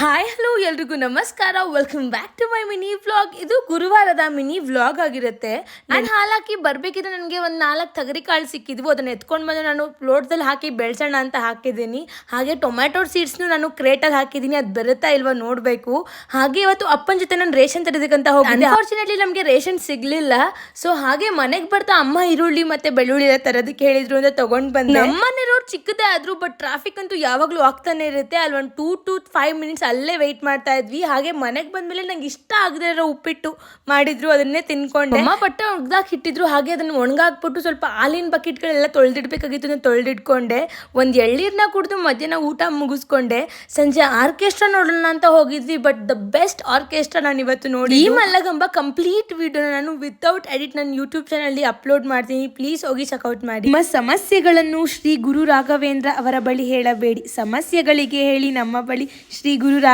Hi hello ಎಲ್ರಿಗೂ ನಮಸ್ಕಾರ. Welcome back to my mini vlog. ಇದು ಗುರುವಾರದ ಮಿನಿ ವ್ಲಾಗ್ ಆಗಿರುತ್ತೆ. ನಾನು ಹಾಲಾಕಿ ಬರಬೇಕಿದ್ರೆ ನನಗೆ ಒಂದು 4 ತಗರಿ ಕಾಳು ಸಿಕ್ಕಿದ್ವು. ಅದನ್ನು ಎತ್ಕೊಂಡು ಬಂದು ನಾನು ಲೋಟದಲ್ಲಿ ಹಾಕಿ ಬೆಳೆಸೋಣ ಅಂತ ಹಾಕಿದ್ದೀನಿ. ಹಾಗೆ ಟೊಮ್ಯಾಟೊ ಸೀಡ್ಸ್ನು ನಾನು ಕ್ರೇಟಲ್ಲಿ ಹಾಕಿದ್ದೀನಿ. ಅದು ಬರುತ್ತಾ ಇಲ್ವಾ ನೋಡಬೇಕು. ಹಾಗೆ ಇವತ್ತು ಅಪ್ಪನ ಜೊತೆ ನಾನು ರೇಷನ್ ತರೋದಕ್ಕಂತ ಹೋಗಿದ್ದೆ. ಅನ್ಫಾರ್ಚುನೇಟ್ಲಿ ನಮಗೆ ರೇಷನ್ ಸಿಗಲಿಲ್ಲ. ಸೊ ಹಾಗೆ ಮನೆಗೆ ಬರ್ತಾ ಅಮ್ಮ ಈರುಳ್ಳಿ ಮತ್ತು ಬೆಳ್ಳುಳ್ಳಿ ಎಲ್ಲ ತರೋದಕ್ಕೆ ಹೇಳಿದ್ರು ಅಂತ ತೊಗೊಂಡು ಬಂದೆ. ನಮ್ಮನೆ ರೋಡ್ ಚಿಕ್ಕದೇ ಆದರೂ ಬಟ್ ಟ್ರಾಫಿಕ್ ಅಂತೂ ಯಾವಾಗಲೂ ಆಗ್ತಾನೆ ಇರುತ್ತೆ. ಅಲ್ಲಿ ಒಂದು 2 to 5 ಮಿನಿಟ್ಸ್ ಅಲ್ಲೇ ವೆಯ್ಟ್ ಮಾಡ್ತಾ ಇದ್ವಿ. ಹಾಗೆ ಮನೆಗೆ ಬಂದ್ಮೇಲೆ ನಂಗೆ ಇಷ್ಟ ಆಗದೆ ಇರೋ ಉಪ್ಪಿಟ್ಟು ಮಾಡಿದ್ರು, ಅದನ್ನೇ ತಿನ್ಕೊಂಡೆ. ಅಮ್ಮ ಬಟ್ಟೆ ಒಗ್ದಾಕ್ ಇಟ್ಟಿದ್ರು. ಹಾಗೆ ಅದನ್ನು ಒಣಗಾಕ್ಬಿಟ್ಟು ಸ್ವಲ್ಪ ಹಾಲಿನ ಬಕೆಟ್ಗಳೆಲ್ಲ ತೊಳೆದಿಡ್ಬೇಕಾಗಿತ್ತು, ನಾನು ತೊಳೆದಿಟ್ಕೊಂಡೆ. ಒಂದು ಎಳ್ನೀರನ್ನ ಕುಡಿದು ಮಧ್ಯಾಹ್ನ ಊಟ ಮುಗಿಸ್ಕೊಂಡೆ. ಸಂಜೆ ಆರ್ಕೆಸ್ಟ್ರಾ ನೋಡೋಣ ಅಂತ ಹೋಗಿದ್ವಿ. ಬಟ್ ದ ಬೆಸ್ಟ್ ಆರ್ಕೆಸ್ಟ್ರಾ ನಾನು ಇವತ್ತು ನೋಡಿ. ಈ ಮಲ್ಲಗಂಬ ಕಂಪ್ಲೀಟ್ ವಿಡಿಯೋನ ನಾನು ವಿತೌಟ್ ಎಡಿಟ್ ನನ್ನ ಯೂಟ್ಯೂಬ್ ಚಾನಲ್ ಅಪ್ಲೋಡ್ ಮಾಡ್ತೀನಿ. ಪ್ಲೀಸ್ ಹೋಗಿ ಚೆಕ್ಔಟ್ ಮಾಡಿ. ನಿಮ್ಮ ಸಮಸ್ಯೆಗಳನ್ನು ಶ್ರೀ ಗುರು ರಾಘವೇಂದ್ರ ಅವರ ಬಳಿ ಹೇಳಬೇಡಿ, ಸಮಸ್ಯೆಗಳಿಗೆ ಹೇಳಿ ನಮ್ಮ ಬಳಿ ಶ್ರೀ ಗುರು